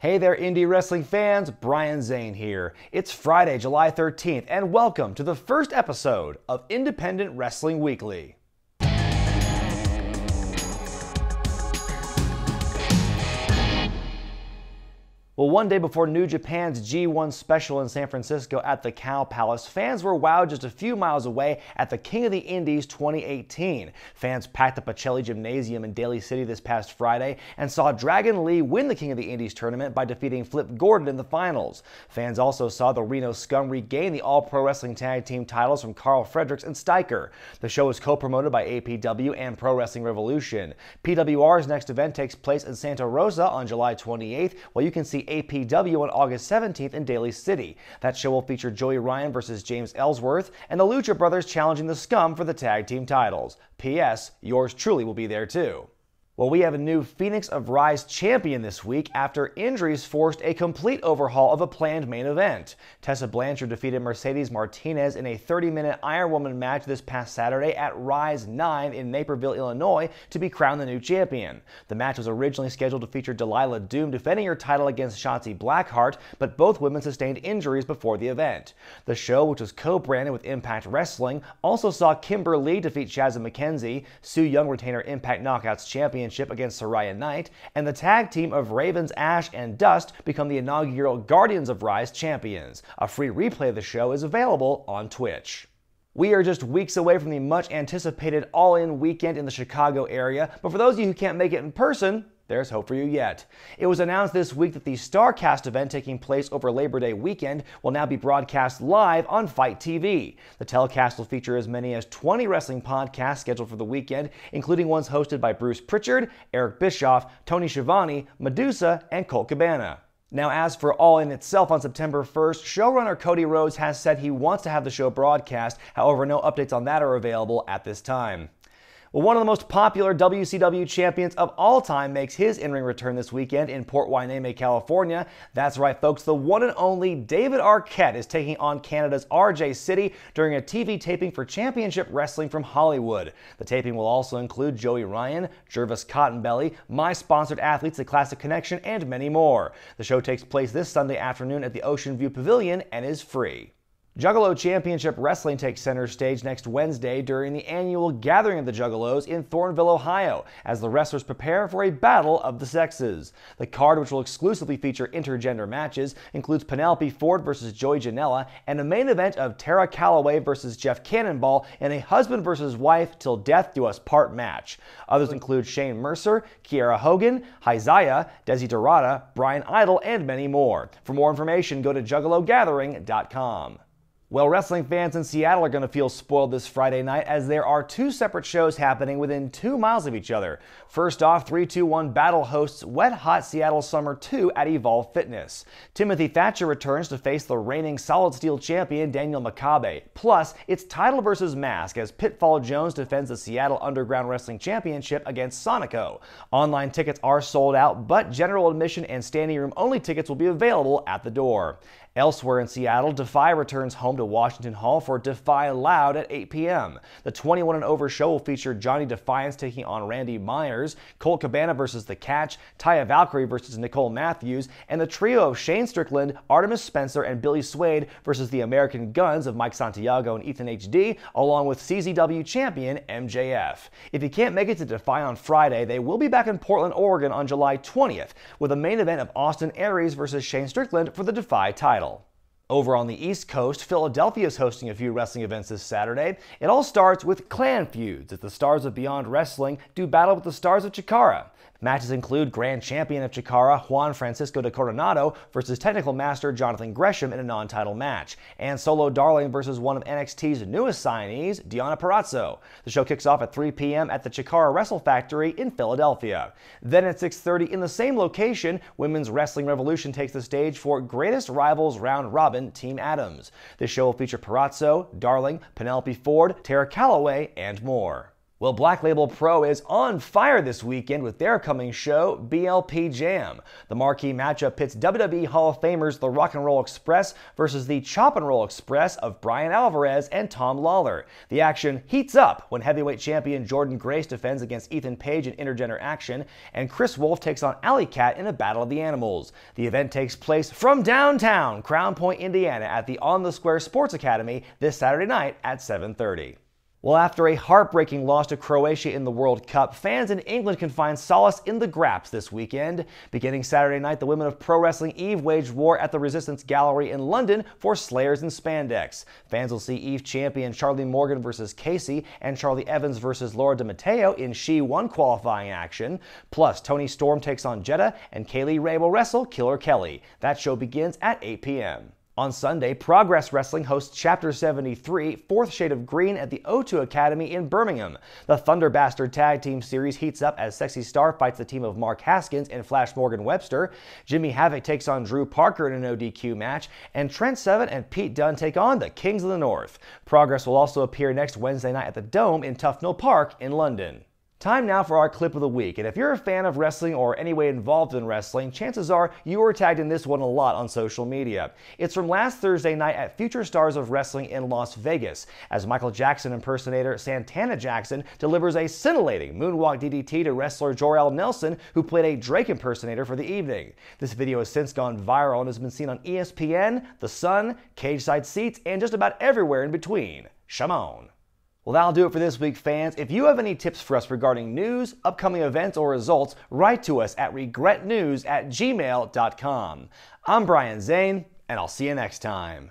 Hey there, indie wrestling fans, Brian Zane here. It's Friday, July 13th, and welcome to the first episode of Independent Wrestling Weekly. Well, one day before New Japan's G1 special in San Francisco at the Cow Palace, fans were wowed just a few miles away at the King of the Indies 2018. Fans packed the Pacelli Gymnasium in Daly City this past Friday and saw Dragon Lee win the King of the Indies tournament by defeating Flip Gordon in the finals. Fans also saw the Reno Scum regain the All-Pro Wrestling Tag Team titles from Carl Fredericks and Steiker. The show was co-promoted by APW and Pro Wrestling Revolution. PWR's next event takes place in Santa Rosa on July 28th, while you can see APW on August 17th in Daly City. That show will feature Joey Ryan versus James Ellsworth and the Lucha Brothers challenging the Scum for the tag team titles. P.S. Yours truly will be there too. Well, we have a new Phoenix of Rise champion this week after injuries forced a complete overhaul of a planned main event. Tessa Blanchard defeated Mercedes Martinez in a 30-minute Iron Woman match this past Saturday at Rise 9 in Naperville, Illinois to be crowned the new champion. The match was originally scheduled to feature Delilah Doom defending her title against Shotzi Blackheart, but both women sustained injuries before the event. The show, which was co-branded with Impact Wrestling, also saw Kimber Lee defeat Shazza McKenzie, Sue Young retain her Impact Knockouts championship against Soraya Knight, and the tag team of Ravens, Ash, and Dust become the inaugural Guardians of Rise champions. A free replay of the show is available on Twitch. We are just weeks away from the much anticipated All-In weekend in the Chicago area, but for those of you who can't make it in person, there's hope for you yet. It was announced this week that the StarCast event taking place over Labor Day weekend will now be broadcast live on Fight TV. The telecast will feature as many as 20 wrestling podcasts scheduled for the weekend, including ones hosted by Bruce Pritchard, Eric Bischoff, Tony Schiavone, Medusa, and Colt Cabana. Now, as for All In itself on September 1st, showrunner Cody Rhodes has said he wants to have the show broadcast. However, no updates on that are available at this time. Well, one of the most popular WCW champions of all time makes his in-ring return this weekend in Port Hueneme, California. That's right, folks, the one and only David Arquette is taking on Canada's RJ City during a TV taping for Championship Wrestling from Hollywood. The taping will also include Joey Ryan, Jervis Cottonbelly, my sponsored athletes, The Classic Connection, and many more. The show takes place this Sunday afternoon at the Ocean View Pavilion and is free. Juggalo Championship Wrestling takes center stage next Wednesday during the annual Gathering of the Juggalos in Thornville, Ohio, as the wrestlers prepare for a battle of the sexes. The card, which will exclusively feature intergender matches, includes Penelope Ford versus Joey Janela and a main event of Tara Calloway versus Jeff Cannonball in a husband versus wife till death do us part match. Others include Shane Mercer, Kiera Hogan, Isaiah, Desi Dorada, Brian Idol, and many more. For more information, go to juggalogathering.com. Well, wrestling fans in Seattle are going to feel spoiled this Friday night as there are two separate shows happening within 2 miles of each other. First off, 321 Battle hosts Wet Hot Seattle Summer 2 at Evolve Fitness. Timothy Thatcher returns to face the reigning Solid Steel champion Daniel Makabe. Plus, it's title versus mask as Pitfall Jones defends the Seattle Underground Wrestling Championship against Sonico. Online tickets are sold out, but general admission and standing room only tickets will be available at the door. Elsewhere in Seattle, Defy returns home to Washington Hall for Defy Loud at 8 p.m. The 21 and over show will feature Johnny Defiance taking on Randy Myers, Colt Cabana versus The Catch, Taya Valkyrie versus Nicole Matthews, and the trio of Shane Strickland, Artemis Spencer, and Billy Swade versus the American Guns of Mike Santiago and Ethan HD, along with CZW champion MJF. If you can't make it to Defy on Friday, they will be back in Portland, Oregon on July 20th, with a main event of Austin Aries versus Shane Strickland for the Defy title. Over on the East Coast, Philadelphia is hosting a few wrestling events this Saturday. It all starts with clan feuds as the stars of Beyond Wrestling do battle with the stars of Chikara. Matches include Grand Champion of Chikara, Juan Francisco de Coronado versus Technical Master Jonathan Gresham in a non-title match, and Solo Darling versus one of NXT's newest signees, Deonna Purrazzo. The show kicks off at 3 p.m. at the Chikara Wrestle Factory in Philadelphia. Then at 6:30 in the same location, Women's Wrestling Revolution takes the stage for Greatest Rivals Round Robin Team Adams. This show will feature Purrazzo, Darling, Penelope Ford, Tara Calloway, and more. Well, Black Label Pro is on fire this weekend with their coming show, BLP Jam. The marquee matchup pits WWE Hall of Famers The Rock and Roll Express versus the Chop and Roll Express of Bryan Alvarez and Tom Lawler. The action heats up when heavyweight champion Jordan Grace defends against Ethan Page in intergender action, and Chris Wolf takes on Alley Cat in a Battle of the Animals. The event takes place from downtown Crown Point, Indiana at the On the Square Sports Academy this Saturday night at 7:30. Well, after a heartbreaking loss to Croatia in the World Cup, fans in England can find solace in the Graps this weekend. Beginning Saturday night, the women of pro wrestling Eve waged war at the Resistance Gallery in London for Slayers in Spandex. Fans will see Eve champion Charlie Morgan versus Casey and Charlie Evans versus Laura DiMatteo in She 1 qualifying action. Plus, Toni Storm takes on Jeddah and Kaylee Ray will wrestle Killer Kelly. That show begins at 8 p.m. On Sunday, Progress Wrestling hosts Chapter 73, Fourth Shade of Green at the O2 Academy in Birmingham. The Thunder Bastard Tag Team Series heats up as Sexy Star fights the team of Mark Haskins and Flash Morgan Webster. Jimmy Havoc takes on Drew Parker in an no DQ match, and Trent Seven and Pete Dunne take on the Kings of the North. Progress will also appear next Wednesday night at the Dome in Tufnell Park in London. Time now for our clip of the week, and if you're a fan of wrestling or any way involved in wrestling, chances are you were tagged in this one a lot on social media. It's from last Thursday night at Future Stars of Wrestling in Las Vegas, as Michael Jackson impersonator Santana Jackson delivers a scintillating Moonwalk DDT to wrestler Jor-El Nelson, who played a Drake impersonator for the evening. This video has since gone viral and has been seen on ESPN, The Sun, Cage Side Seats, and just about everywhere in between. Shimon. Well, that'll do it for this week, fans. If you have any tips for us regarding news, upcoming events, or results, write to us at wregretnews@gmail.com. I'm Brian Zane, and I'll see you next time.